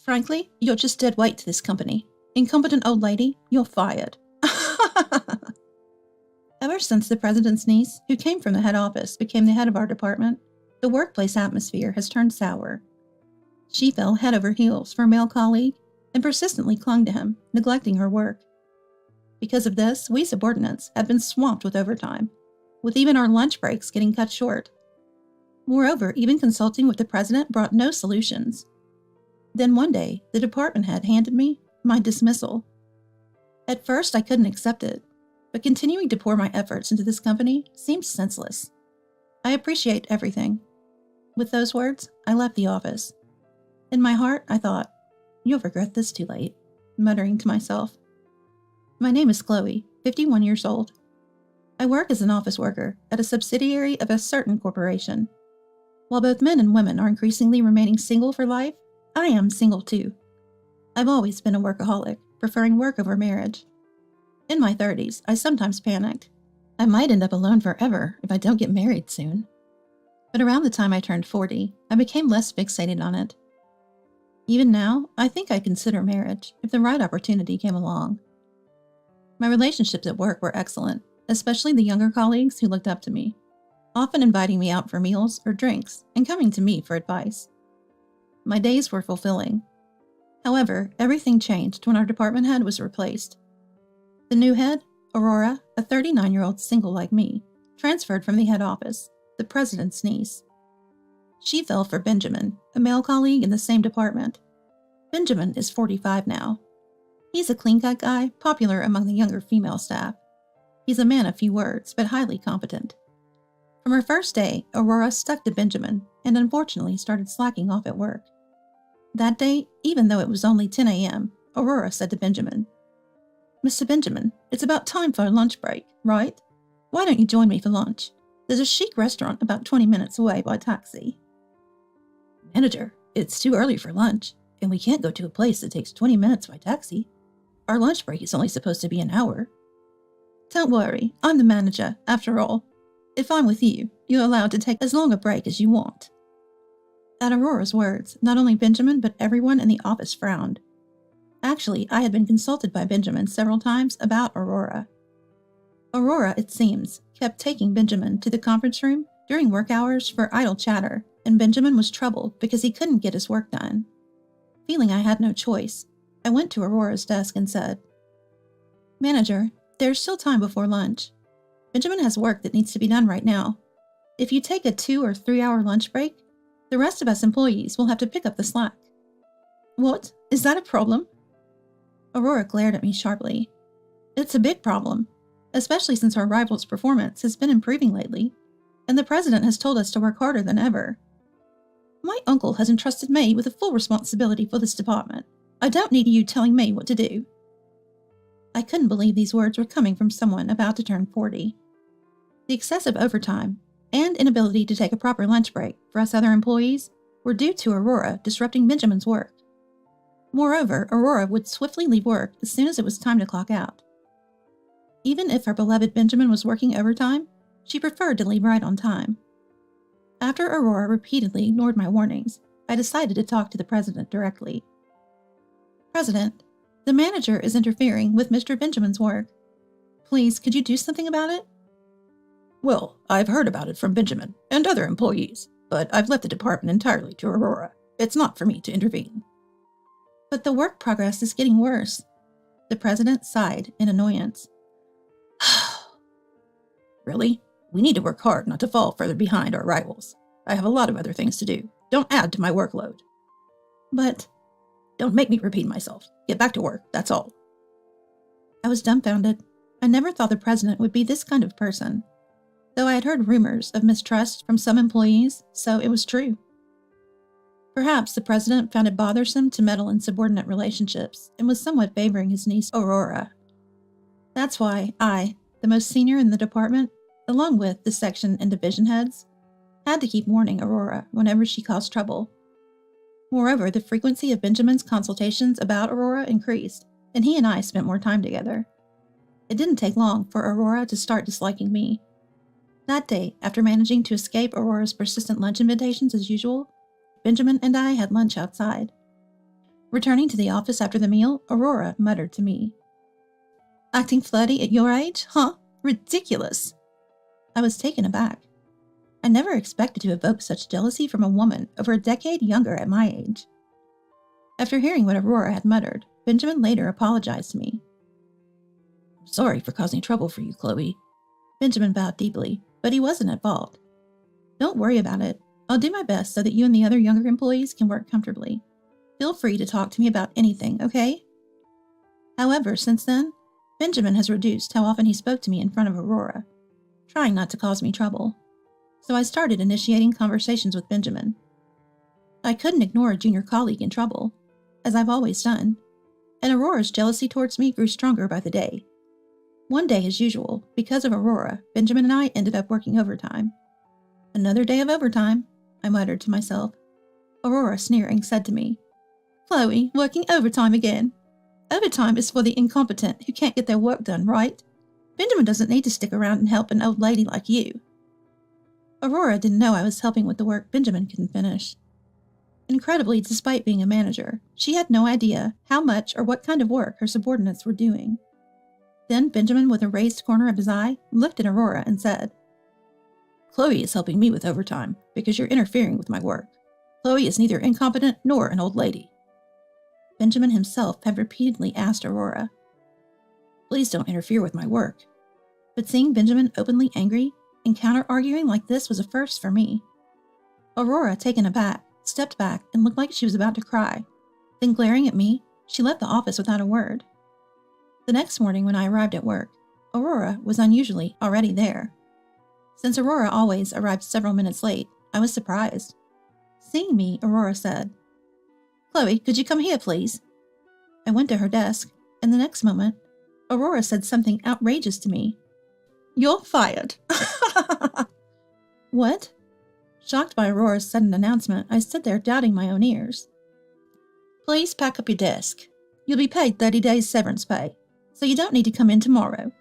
Frankly, you're just dead weight to this company. Incompetent old lady, you're fired. Ever since the president's niece, who came from the head office, became the head of our department, the workplace atmosphere has turned sour. She fell head over heels for a male colleague and persistently clung to him, neglecting her work. Because of this, we subordinates have been swamped with overtime, with even our lunch breaks getting cut short. Moreover, even consulting with the president brought no solutions. Then one day, the department head handed me my dismissal. At first, I couldn't accept it, but continuing to pour my efforts into this company seemed senseless. I appreciate everything. With those words, I left the office. In my heart, I thought, you'll regret this too late, muttering to myself. My name is Chloe, 51 years old. I work as an office worker at a subsidiary of a certain corporation. While both men and women are increasingly remaining single for life, I am single too. I've always been a workaholic, preferring work over marriage. In my 30s, I sometimes panicked. I might end up alone forever if I don't get married soon. But around the time I turned 40, I became less fixated on it. Even now, I think I'd consider marriage if the right opportunity came along. My relationships at work were excellent, especially the younger colleagues who looked up to me, often inviting me out for meals or drinks and coming to me for advice. My days were fulfilling. However, everything changed when our department head was replaced. The new head, Aurora, a 39-year-old single like me, transferred from the head office, the president's niece. She fell for Benjamin, a male colleague in the same department. Benjamin is 45 now. He's a clean-cut guy, popular among the younger female staff. He's a man of few words, but highly competent. From her first day, Aurora stuck to Benjamin and unfortunately started slacking off at work. That day, even though it was only 10 a.m., Aurora said to Benjamin, "Mr. Benjamin, it's about time for a lunch break, right? Why don't you join me for lunch? There's a chic restaurant about 20 minutes away by taxi." "Manager, it's too early for lunch, and we can't go to a place that takes 20 minutes by taxi. Our lunch break is only supposed to be an hour." "Don't worry, I'm the manager, after all. If I'm with you, you're allowed to take as long a break as you want." At Aurora's words, not only Benjamin but everyone in the office frowned. Actually, I had been consulted by Benjamin several times about Aurora. Aurora, it seems, kept taking Benjamin to the conference room during work hours for idle chatter, and Benjamin was troubled because he couldn't get his work done. Feeling I had no choice, I went to Aurora's desk and said, "Manager, there's still time before lunch. Benjamin has work that needs to be done right now. If you take a 2 or 3 hour lunch break, the rest of us employees will have to pick up the slack." "What? Is that a problem?" Aurora glared at me sharply. "It's a big problem, especially since our rival's performance has been improving lately, and the president has told us to work harder than ever. My uncle has entrusted me with the full responsibility for this department. I don't need you telling me what to do." I couldn't believe these words were coming from someone about to turn 40. The excessive overtime and inability to take a proper lunch break for us other employees were due to Aurora disrupting Benjamin's work. Moreover, Aurora would swiftly leave work as soon as it was time to clock out. Even if our beloved Benjamin was working overtime, she preferred to leave right on time. After Aurora repeatedly ignored my warnings, I decided to talk to the president directly. "President, the manager is interfering with Mr. Benjamin's work. Please, could you do something about it?" "Well, I've heard about it from Benjamin and other employees, but I've left the department entirely to Aurora. It's not for me to intervene." "But the work progress is getting worse." The president sighed in annoyance. "Really? We need to work hard not to fall further behind our rivals. I have a lot of other things to do. Don't add to my workload." "But..." "Don't make me repeat myself. Get back to work, that's all." I was dumbfounded. I never thought the president would be this kind of person. Though I had heard rumors of mistrust from some employees, so it was true. Perhaps the president found it bothersome to meddle in subordinate relationships and was somewhat favoring his niece Aurora. That's why I, the most senior in the department, along with the section and division heads, had to keep warning Aurora whenever she caused trouble. Moreover, the frequency of Benjamin's consultations about Aurora increased, and he and I spent more time together. It didn't take long for Aurora to start disliking me. That day, after managing to escape Aurora's persistent lunch invitations as usual, Benjamin and I had lunch outside. Returning to the office after the meal, Aurora muttered to me, "Acting flirty at your age? Huh? Ridiculous." I was taken aback. I never expected to evoke such jealousy from a woman over a decade younger at my age. After hearing what Aurora had muttered, Benjamin later apologized to me. "I'm sorry for causing trouble for you, Chloe." Benjamin bowed deeply, but he wasn't at fault. "Don't worry about it. I'll do my best so that you and the other younger employees can work comfortably. Feel free to talk to me about anything, okay?" However, since then, Benjamin has reduced how often he spoke to me in front of Aurora, trying not to cause me trouble. So I started initiating conversations with Benjamin. I couldn't ignore a junior colleague in trouble, as I've always done, and Aurora's jealousy towards me grew stronger by the day. One day, as usual, because of Aurora, Benjamin and I ended up working overtime. "Another day of overtime," I muttered to myself. Aurora, sneering, said to me, "Chloe, working overtime again. Overtime is for the incompetent who can't get their work done, right? Benjamin doesn't need to stick around and help an old lady like you." Aurora didn't know I was helping with the work Benjamin couldn't finish. Incredibly, despite being a manager, she had no idea how much or what kind of work her subordinates were doing. Then Benjamin, with a raised corner of his eye, looked at Aurora and said, "Chloe is helping me with overtime because you're interfering with my work. Chloe is neither incompetent nor an old lady." Benjamin himself had repeatedly asked Aurora, "Please don't interfere with my work." But seeing Benjamin openly angry and counter-arguing like this was a first for me. Aurora, taken aback, stepped back and looked like she was about to cry. Then glaring at me, she left the office without a word. The next morning when I arrived at work, Aurora was unusually already there. Since Aurora always arrived several minutes late, I was surprised. Seeing me, Aurora said, "Chloe, could you come here, please?" I went to her desk, and the next moment, Aurora said something outrageous to me. "You're fired." What? Shocked by Aurora's sudden announcement, I stood there doubting my own ears. "Please pack up your desk. You'll be paid 30 days severance pay, so you don't need to come in tomorrow."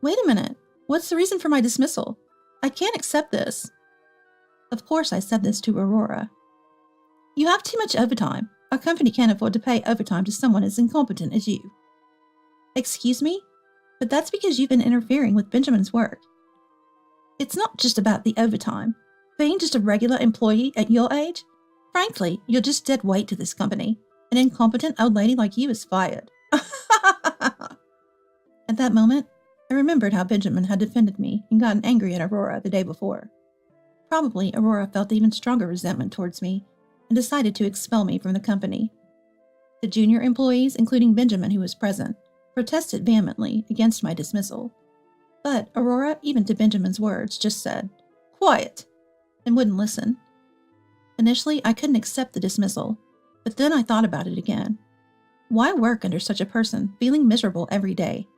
Wait a minute. What's the reason for my dismissal? I can't accept this. Of course I said this to Aurora. "You have too much overtime. Our company can't afford to pay overtime to someone as incompetent as you." "Excuse me? But that's because you've been interfering with Benjamin's work." "It's not just about the overtime. Being just a regular employee at your age? Frankly, you're just dead weight to this company. An incompetent old lady like you is fired." At that moment, I remembered how Benjamin had defended me and gotten angry at Aurora the day before. Probably Aurora felt even stronger resentment towards me and decided to expel me from the company. The junior employees, including Benjamin, who was present, protested vehemently against my dismissal. But Aurora, even to Benjamin's words, just said, "Quiet," and wouldn't listen. Initially, I couldn't accept the dismissal, but then I thought about it again. Why work under such a person, feeling miserable every day?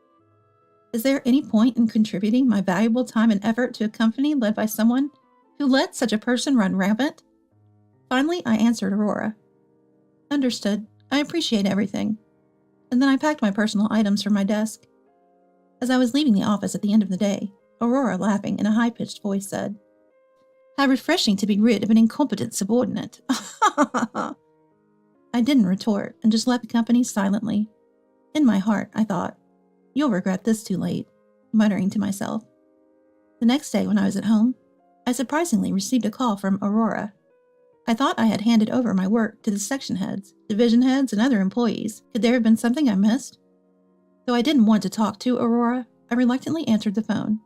Is there any point in contributing my valuable time and effort to a company led by someone who let such a person run rampant? Finally, I answered Aurora. "Understood. I appreciate everything." And then I packed my personal items from my desk. As I was leaving the office at the end of the day, Aurora, laughing in a high-pitched voice, said, "How refreshing to be rid of an incompetent subordinate." I didn't retort and just left the company silently. In my heart, I thought, "You'll regret this too late," muttering to myself. The next day when I was at home, I surprisingly received a call from Aurora. I thought I had handed over my work to the section heads, division heads, and other employees. Could there have been something I missed? Though I didn't want to talk to Aurora, I reluctantly answered the phone.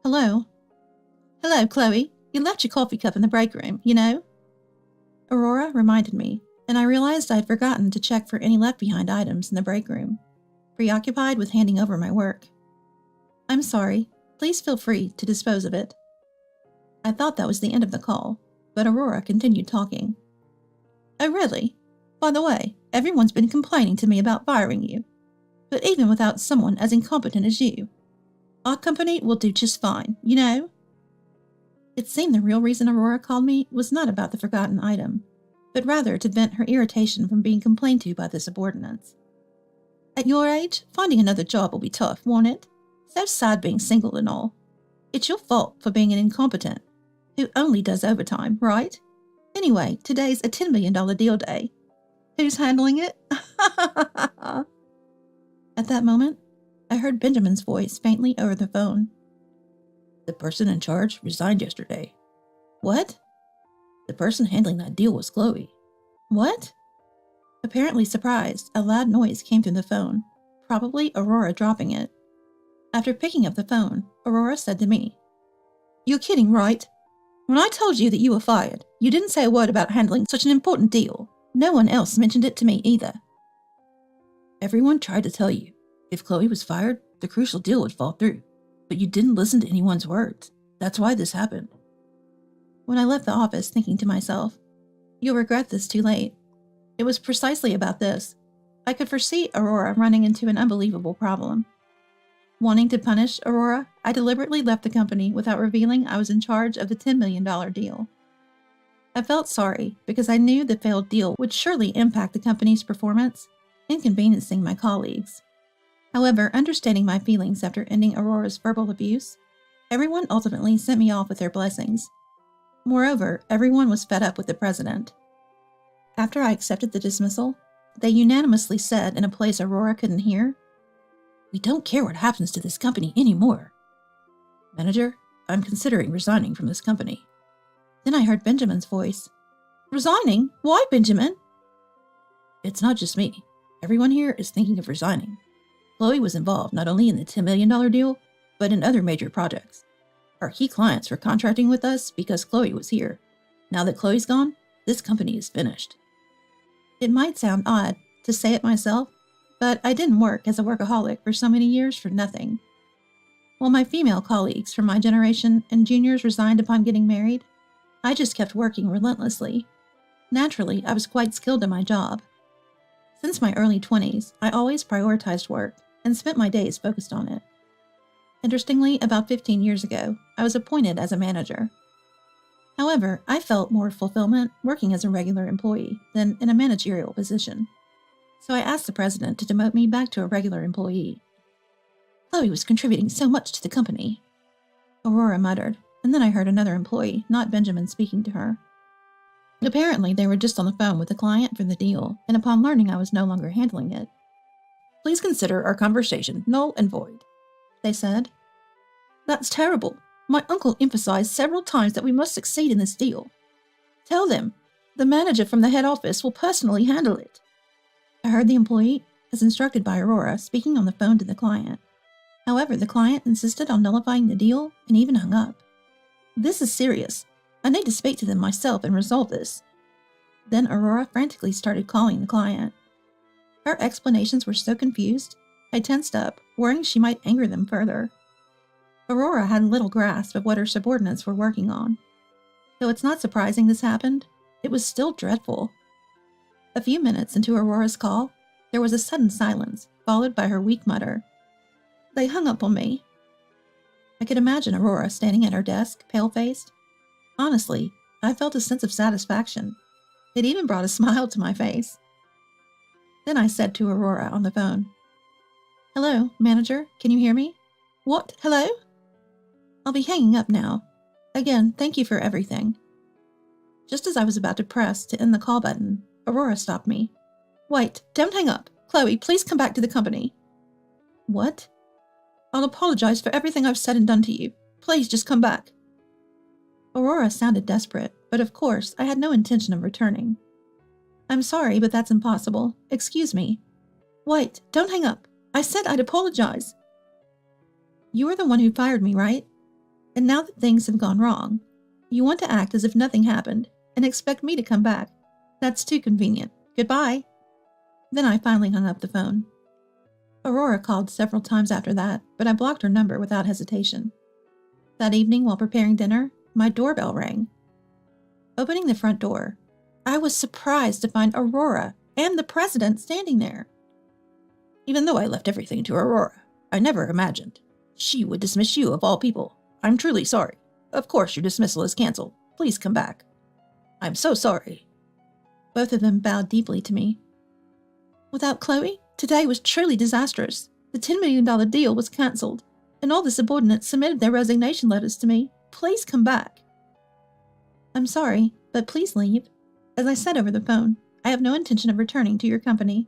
"Hello?" "Hello, Chloe. You left your coffee cup in the break room, you know?" Aurora reminded me, and I realized I had forgotten to check for any left-behind items in the break room, preoccupied with handing over my work. "I'm sorry. Please feel free to dispose of it." I thought that was the end of the call, but Aurora continued talking. "Oh, really? By the way, everyone's been complaining to me about firing you. But even without someone as incompetent as you, our company will do just fine, you know?" It seemed the real reason Aurora called me was not about the forgotten item, but rather to vent her irritation from being complained to by the subordinates. "At your age, finding another job will be tough, won't it? So sad being single and all. It's your fault for being an incompetent who only does overtime, right? Anyway, today's a $10 million deal day. Who's handling it? At that moment, I heard Benjamin's voice faintly over the phone. The person in charge resigned yesterday. What? The person handling that deal was Chloe. What? Apparently surprised, a loud noise came through the phone, probably Aurora dropping it. After picking up the phone, Aurora said to me, "You're kidding, right? When I told you that you were fired, you didn't say a word about handling such an important deal. No one else mentioned it to me either." Everyone tried to tell you. If Chloe was fired, the crucial deal would fall through. But you didn't listen to anyone's words. That's why this happened. When I left the office thinking to myself, "You'll regret this too late," it was precisely about this. I could foresee Aurora running into an unbelievable problem. Wanting to punish Aurora, I deliberately left the company without revealing I was in charge of the $10 million deal. I felt sorry because I knew the failed deal would surely impact the company's performance, inconveniencing my colleagues. However, understanding my feelings after ending Aurora's verbal abuse, everyone ultimately sent me off with their blessings. Moreover, everyone was fed up with the president. After I accepted the dismissal, they unanimously said in a place Aurora couldn't hear, "We don't care what happens to this company anymore. Manager, I'm considering resigning from this company." Then I heard Benjamin's voice. "Resigning? Why, Benjamin?" "It's not just me. Everyone here is thinking of resigning. Chloe was involved not only in the $10 million deal, but in other major projects. Our key clients were contracting with us because Chloe was here. Now that Chloe's gone, this company is finished." It might sound odd to say it myself, but I didn't work as a workaholic for so many years for nothing. While my female colleagues from my generation and juniors resigned upon getting married, I just kept working relentlessly. Naturally, I was quite skilled in my job. Since my early 20s, I always prioritized work and spent my days focused on it. Interestingly, about 15 years ago, I was appointed as a manager. However, I felt more fulfillment working as a regular employee than in a managerial position. So I asked the president to demote me back to a regular employee. "Chloe was contributing so much to the company," Aurora muttered, and then I heard another employee, not Benjamin, speaking to her. Apparently, they were just on the phone with the client for the deal, and upon learning I was no longer handling it, "Please consider our conversation null and void," they said. "That's terrible. My uncle emphasized several times that we must succeed in this deal. Tell them. The manager from the head office will personally handle it." I heard the employee, as instructed by Aurora, speaking on the phone to the client. However, the client insisted on nullifying the deal and even hung up. "This is serious. I need to speak to them myself and resolve this." Then Aurora frantically started calling the client. Her explanations were so confused, I tensed up, worrying she might anger them further. Aurora had little grasp of what her subordinates were working on. Though it's not surprising this happened, it was still dreadful. A few minutes into Aurora's call, there was a sudden silence, followed by her weak mutter. "They hung up on me." I could imagine Aurora standing at her desk, pale-faced. Honestly, I felt a sense of satisfaction. It even brought a smile to my face. Then I said to Aurora on the phone, "Hello, manager, can you hear me?" "What? Hello?" "I'll be hanging up now. Again, thank you for everything." Just as I was about to press to end the call button, Aurora stopped me. "Wait, don't hang up. Chloe, please come back to the company." "What?" "I'll apologize for everything I've said and done to you. Please just come back." Aurora sounded desperate, but of course I had no intention of returning. "I'm sorry, but that's impossible. Excuse me." "Wait, don't hang up. I said I'd apologize." "You were the one who fired me, right? And now that things have gone wrong, you want to act as if nothing happened and expect me to come back. That's too convenient. Goodbye." Then I finally hung up the phone. Aurora called several times after that, but I blocked her number without hesitation. That evening, while preparing dinner, my doorbell rang. Opening the front door, I was surprised to find Aurora and the president standing there. "Even though I left everything to Aurora, I never imagined she would dismiss you of all people. I'm truly sorry. Of course your dismissal is canceled. Please come back." "I'm so sorry." Both of them bowed deeply to me. "Without Chloe, today was truly disastrous. The $10 million deal was cancelled, and all the subordinates submitted their resignation letters to me. Please come back." "I'm sorry, but please leave." As I said over the phone, I have no intention of returning to your company.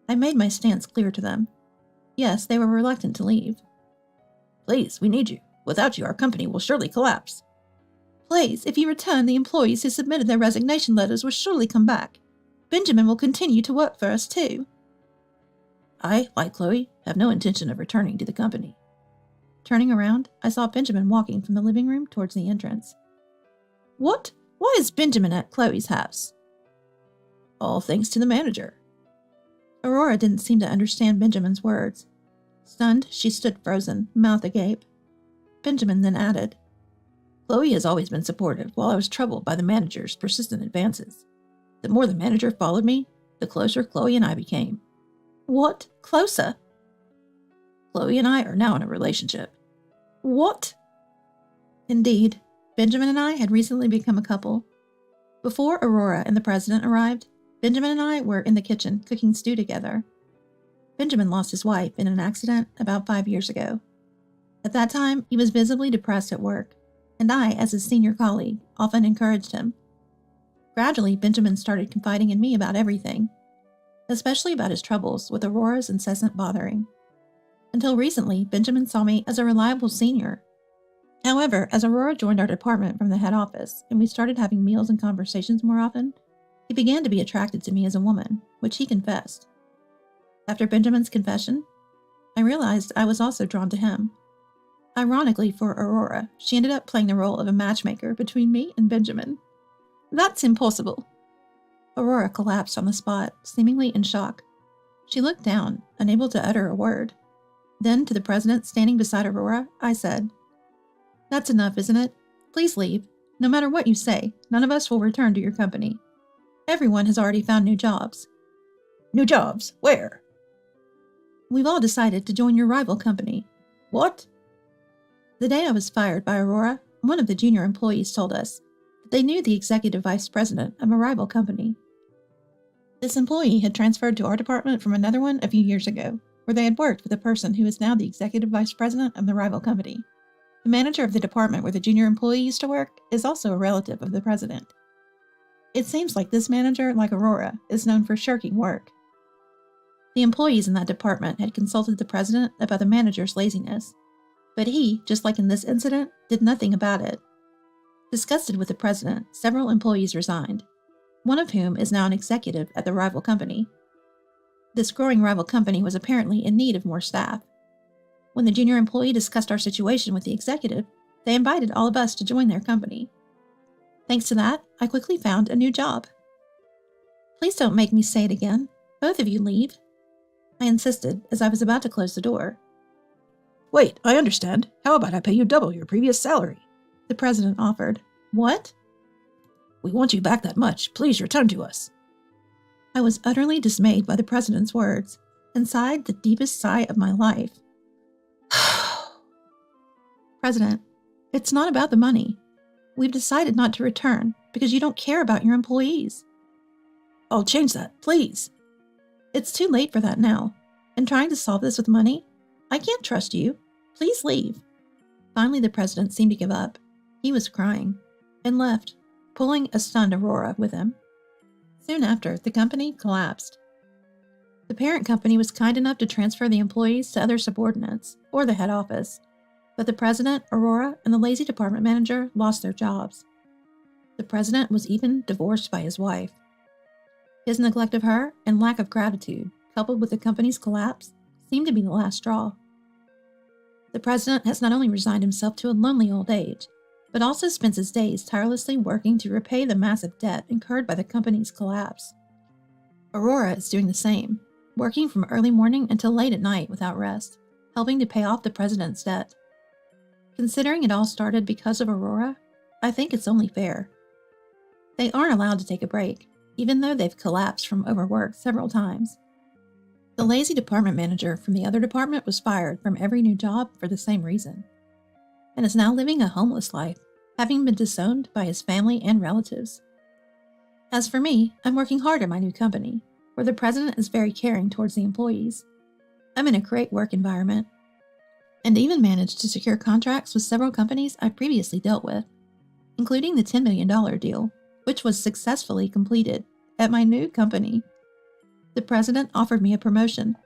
I made my stance clear to them. Yes, they were reluctant to leave. Please, we need you. Without you, our company will surely collapse. Please, if you return, the employees who submitted their resignation letters will surely come back. Benjamin will continue to work for us too. I, like Chloe, have no intention of returning to the company. Turning around, I saw Benjamin walking from the living room towards the entrance. What? Why is Benjamin at Chloe's house? All thanks to the manager. Aurora didn't seem to understand Benjamin's words. Stunned, she stood frozen, mouth agape. Benjamin then added, Chloe has always been supportive while I was troubled by the manager's persistent advances. The more the manager followed me, the closer Chloe and I became. What? Closer? Chloe and I are now in a relationship. What? Indeed, Benjamin and I had recently become a couple. Before Aurora and the president arrived, Benjamin and I were in the kitchen cooking stew together. Benjamin lost his wife in an accident about 5 years ago. At that time, he was visibly depressed at work, and I, as his senior colleague, often encouraged him. Gradually, Benjamin started confiding in me about everything, especially about his troubles with Aurora's incessant bothering. Until recently, Benjamin saw me as a reliable senior. However, as Aurora joined our department from the head office and we started having meals and conversations more often, he began to be attracted to me as a woman, which he confessed. After Benjamin's confession, I realized I was also drawn to him. Ironically for Aurora, she ended up playing the role of a matchmaker between me and Benjamin. That's impossible. Aurora collapsed on the spot, seemingly in shock. She looked down, unable to utter a word. Then, to the president standing beside Aurora, I said, That's enough, isn't it? Please leave. No matter what you say, none of us will return to your company. Everyone has already found new jobs. New jobs? Where? We've all decided to join your rival company. What? The day I was fired by Aurora, one of the junior employees told us that they knew the executive vice president of a rival company. This employee had transferred to our department from another one a few years ago, where they had worked with a person who is now the executive vice president of the rival company. The manager of the department where the junior employee used to work is also a relative of the president. It seems like this manager, like Aurora, is known for shirking work. The employees in that department had consulted the president about the manager's laziness, but he, just like in this incident, did nothing about it. Disgusted with the president, several employees resigned, one of whom is now an executive at the rival company. This growing rival company was apparently in need of more staff. When the junior employee discussed our situation with the executive, they invited all of us to join their company. Thanks to that, I quickly found a new job. Please don't make me say it again. Both of you leave. I insisted as I was about to close the door. Wait, I understand. How about I pay you double your previous salary? The president offered. What? We want you back that much. Please return to us. I was utterly dismayed by the president's words and sighed the deepest sigh of my life. President, it's not about the money. We've decided not to return because you don't care about your employees. I'll change that, please. It's too late for that now. And trying to solve this with money? I can't trust you. Please leave. Finally, the president seemed to give up. He was crying and left, pulling a stunned Aurora with him. Soon after, the company collapsed. The parent company was kind enough to transfer the employees to other subordinates, or the head office, but the president, Aurora, and the lazy department manager lost their jobs. The president was even divorced by his wife. His neglect of her and lack of gratitude, coupled with the company's collapse, seemed to be the last straw. The president has not only resigned himself to a lonely old age, but also spends his days tirelessly working to repay the massive debt incurred by the company's collapse. Aurora is doing the same, working from early morning until late at night without rest, helping to pay off the president's debt. Considering it all started because of Aurora, I think it's only fair. They aren't allowed to take a break, even though they've collapsed from overwork several times. The lazy department manager from the other department was fired from every new job for the same reason, and is now living a homeless life, having been disowned by his family and relatives. As for me, I'm working hard at my new company, where the president is very caring towards the employees. I'm in a great work environment, and even managed to secure contracts with several companies I previously dealt with, including the $10 million deal, which was successfully completed at my new company. The president offered me a promotion,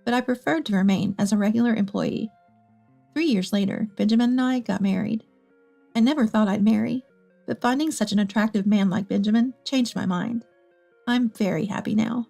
but I preferred to remain as a regular employee. 3 years later, Benjamin and I got married. I never thought I'd marry, but finding such an attractive man like Benjamin changed my mind. I'm very happy now.